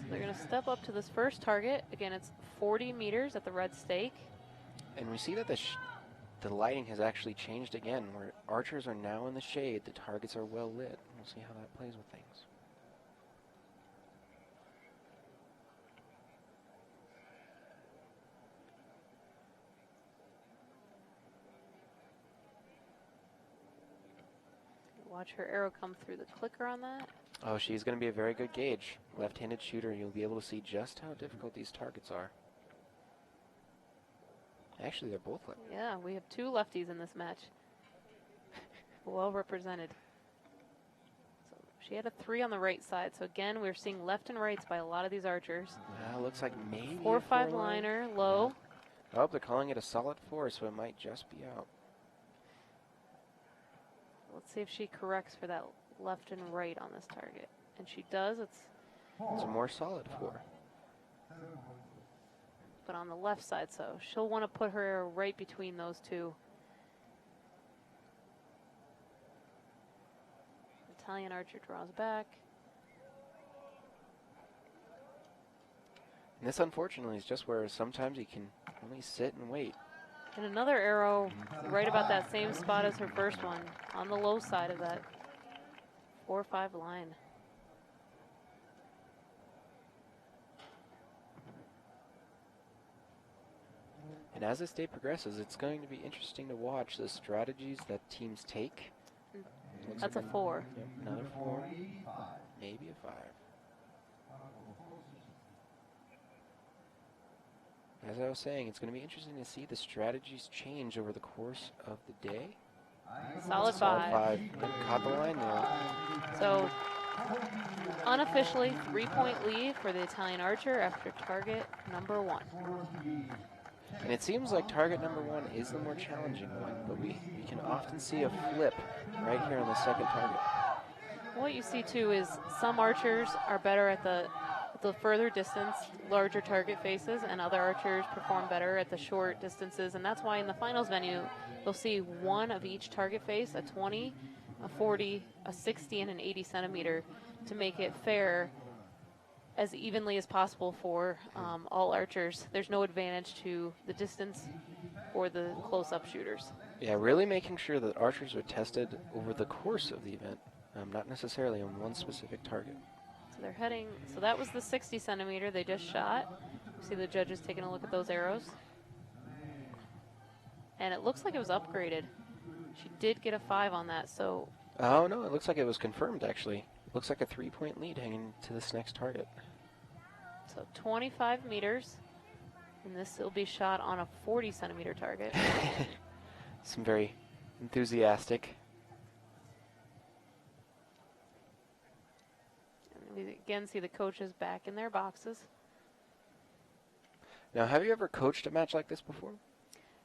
They're going to step up to this first target. Again, it's 40 meters at the red stake. And we see that the lighting has actually changed again, where archers are now in the shade. The targets are well lit. We'll see how that plays with things. Watch her arrow come through the clicker on that. Oh, she's going to be a very good gauge. Left-handed shooter, you'll be able to see just how difficult these targets are. Actually, they're both left. Yeah, we have 2 lefties in this match. Well represented. So she had a 3 on the right side. So again, we're seeing left and rights by a lot of these archers. Looks like maybe 4-5 liner, low. Yeah. Oh, they're calling it a solid 4, so it might just be out. Let's see if she corrects for that left and right on this target. And she does. It's a more solid 4. But on the left side, so she'll want to put her arrow right between those 2. Italian archer draws back. And this, unfortunately, is just where sometimes you can only sit and wait. And another arrow right about that same spot as her first one, on the low side of that 4-5 line. And as this day progresses, it's going to be interesting to watch the strategies that teams take. That's like a 4. Yep, another 4, maybe a 5. As I was saying, it's going to be interesting to see the strategies change over the course of the day. Solid 5. Yep, caught the line there. So unofficially 3-point lead for the Italian archer after target number 1. And it seems like target number 1 is the more challenging one, but we can often see a flip right here on the second target. What you see too is some archers are better at the further distance, larger target faces, and other archers perform better at the short distances, and that's why in the finals venue you'll see 1 of each target face, a 20, a 40, a 60, and an 80 centimeter to make it fair as evenly as possible for all archers. There's no advantage to the distance or the close-up shooters. Yeah, really making sure that archers are tested over the course of the event, not necessarily on one specific target. So they're heading, so that was the 60 centimeter they just shot. You see the judges taking a look at those arrows. And it looks like it was upgraded. She did get a 5 on that, so. Oh no, it looks like it was confirmed actually. Looks like a 3-point lead hanging to this next target. So 25 meters, and this will be shot on a 40 centimeter target. Some very enthusiastic. We again see the coaches back in their boxes. Now, have you ever coached a match like this before?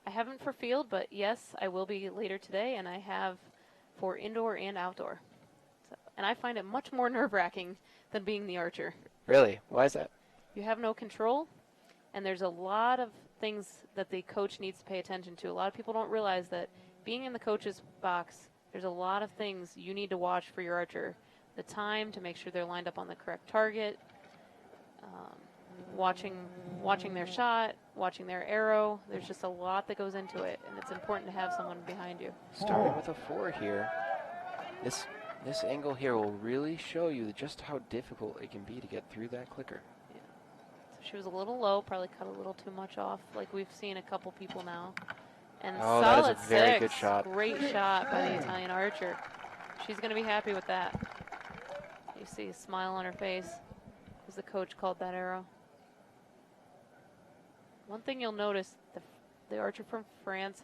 I haven't for field, but yes, I will be later today, and I have for indoor and outdoor. So, and I find it much more nerve-wracking than being the archer. Really? Why is that? You have no control, and there's a lot of things that the coach needs to pay attention to. A lot of people don't realize that being in the coach's box, there's a lot of things you need to watch for your archer. The time to make sure they're lined up on the correct target, watching their shot, watching their arrow. There's just a lot that goes into it, and it's important to have someone behind you. Starting with a 4 here. This angle here will really show you just how difficult it can be to get through that clicker. Yeah. So she was a little low, probably cut a little too much off, like we've seen a couple people now. And oh, solid that is a very 6. good shot. Great shot by the Italian archer. She's going to be happy with that. You see a smile on her face as the coach called that arrow. One thing you'll notice, the archer from France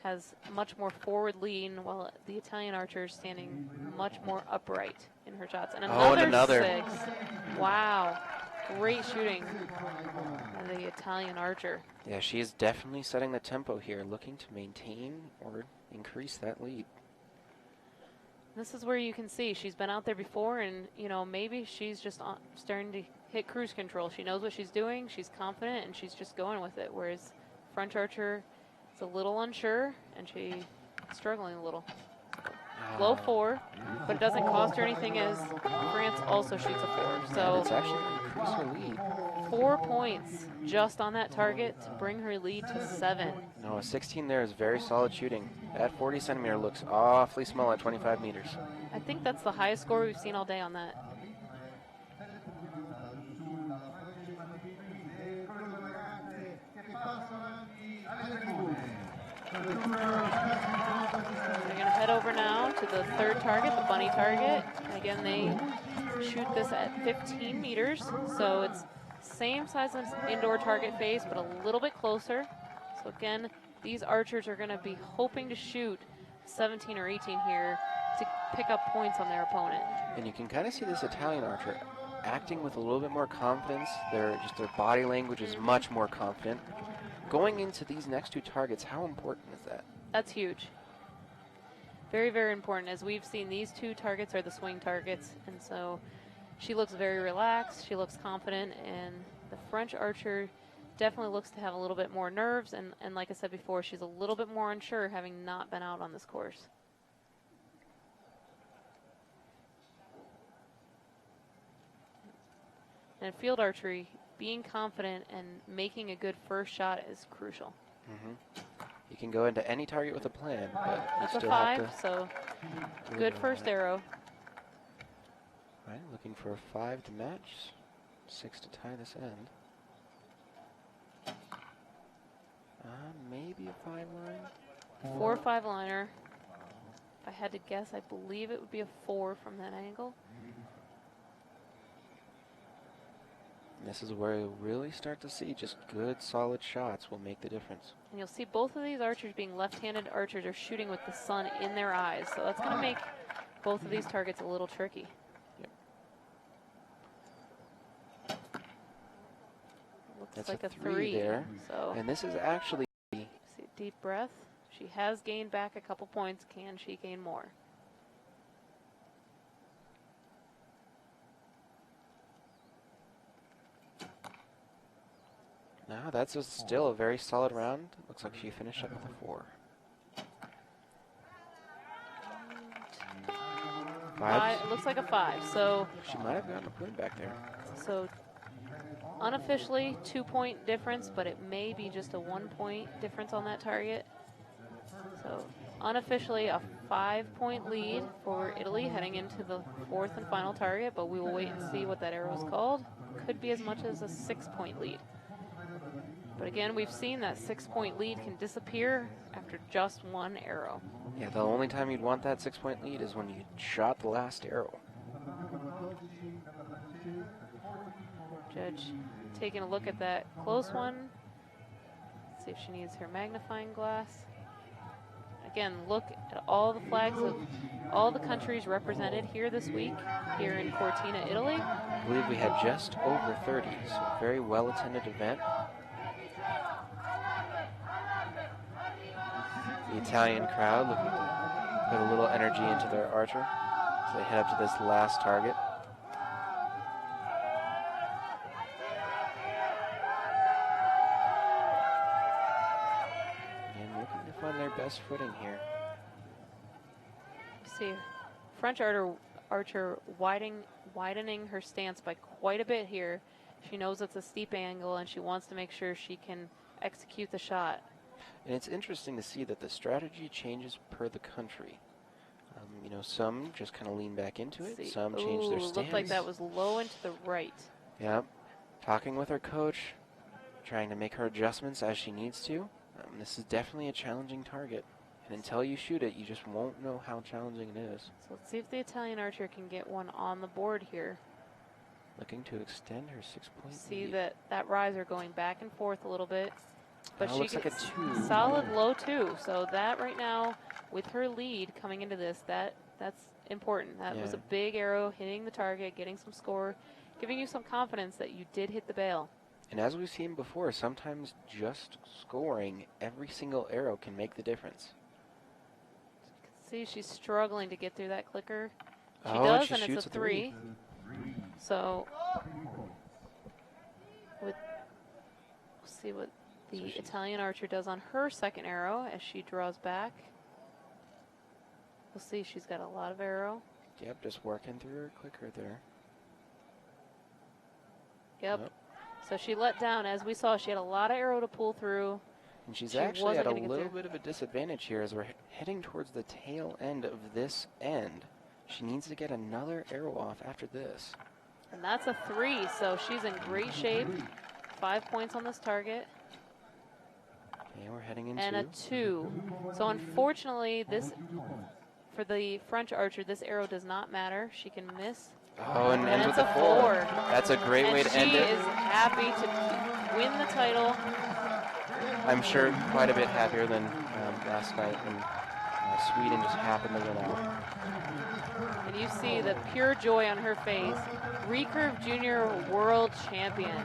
has much more forward lean, while the Italian archer is standing much more upright in her shots. And another 6. Wow. Great shooting by the Italian archer. Yeah, she is definitely setting the tempo here, looking to maintain or increase that lead. This is where you can see she's been out there before, and maybe she's just starting to hit cruise control. She knows what she's doing, she's confident, and she's just going with it. Whereas French archer is a little unsure, and she's struggling a little. low 4, but it doesn't cost her anything as France also shoots a 4. So it's actually going to increase her lead. 4 points just on that target to bring her lead to 7. No, a 16 there is very solid shooting. That 40 centimeter looks awfully small at 25 meters. I think that's the highest score we've seen all day on that. We're going to head over now to the third target, the bunny target. And again, they shoot this at 15 meters, so it's same size as indoor target face, but a little bit closer. So again, these archers are going to be hoping to shoot 17 or 18 here to pick up points on their opponent. And you can kind of see this Italian archer acting with a little bit more confidence. Their body language is much more confident. Going into these next 2 targets, how important is that? That's huge. Very, very important. As we've seen, these 2 targets are the swing targets, and so she looks very relaxed, she looks confident, and the French archer definitely looks to have a little bit more nerves, and like I said before, she's a little bit more unsure having not been out on this course. And in field archery, being confident and making a good first shot is crucial. You can go into any target with a plan, but That's you a still 5, have to so good first arrow. Right, looking for a 5 to match, 6 to tie this end. Maybe a 5 line. 4 or 5 liner. If I had to guess, I believe it would be a 4 from that angle. And this is where you'll really start to see just good, solid shots will make the difference. And you'll see both of these archers being left-handed archers are shooting with the sun in their eyes. So that's going to make both of these targets a little tricky. Looks That's like a a 3 3 there. So And this is actually... see, deep breath. She has gained back a couple points. Can she gain more? No, that's still a very solid round. Looks like she finished up with a 4. 5. It looks like a 5. So She might have gotten a point back there. So unofficially 2-point difference, but it may be just a 1-point difference on that target. So unofficially a 5-point lead for Italy heading into the 4th and final target, but we will wait and see what that arrow is called. Could be as much as a 6-point lead. But again, we've seen that 6-point lead can disappear after just 1 arrow. Yeah, the only time you'd want that 6-point lead is when you shot the last arrow. Judge taking a look at that close one. Let's see if she needs her magnifying glass. Again, look at all the flags of all the countries represented here this week, here in Cortina, Italy. I believe we had just over 30, so a very well-attended event. The Italian crowd looking to put a little energy into their archer as they head up to this last target. And looking to find their best footing here. See, French archer widening her stance by quite a bit here. She knows it's a steep angle and she wants to make sure she can execute the shot. And it's interesting to see that the strategy changes per the country. You know, some just kind of lean back into it. Some change their stance. Looked like that was low and to the right. Yep. Talking with her coach, trying to make her adjustments as she needs to. This is definitely a challenging target. And until you shoot it, you just won't know how challenging it is. So let's see if the Italian archer can get one on the board here. Looking to extend her 6-point See lead. that riser going back and forth a little bit. But she looks like a gets 2. solid low 2. So that right now, with her lead coming into this, that's important. That was a big arrow hitting the target, getting some score, giving you some confidence that you did hit the bail. And as we've seen before, sometimes just scoring every single arrow can make the difference. See, she's struggling to get through that clicker. She Oh, does, she and it's shoots a 3. So we'll see what the Italian archer does on her second arrow as she draws back. We'll see. She's got a lot of arrow. Yep, just working through her clicker there. Yep. So she let down. As we saw, she had a lot of arrow to pull through. And she's actually at a little bit of a disadvantage here as we're heading towards the tail end of this end. She needs to get another arrow off after this. And that's a 3, so she's in great shape. 5 points on this target. Okay, we're heading into... And a 2. So unfortunately, this for the French archer, this arrow does not matter. She can miss. Oh, and ends with it's a a 4. 4. That's a great way to end it. She is happy to win the title. I'm sure quite a bit happier than last night when Sweden just happened to win out. And you see the pure joy on her face. Recurve Junior World Champion.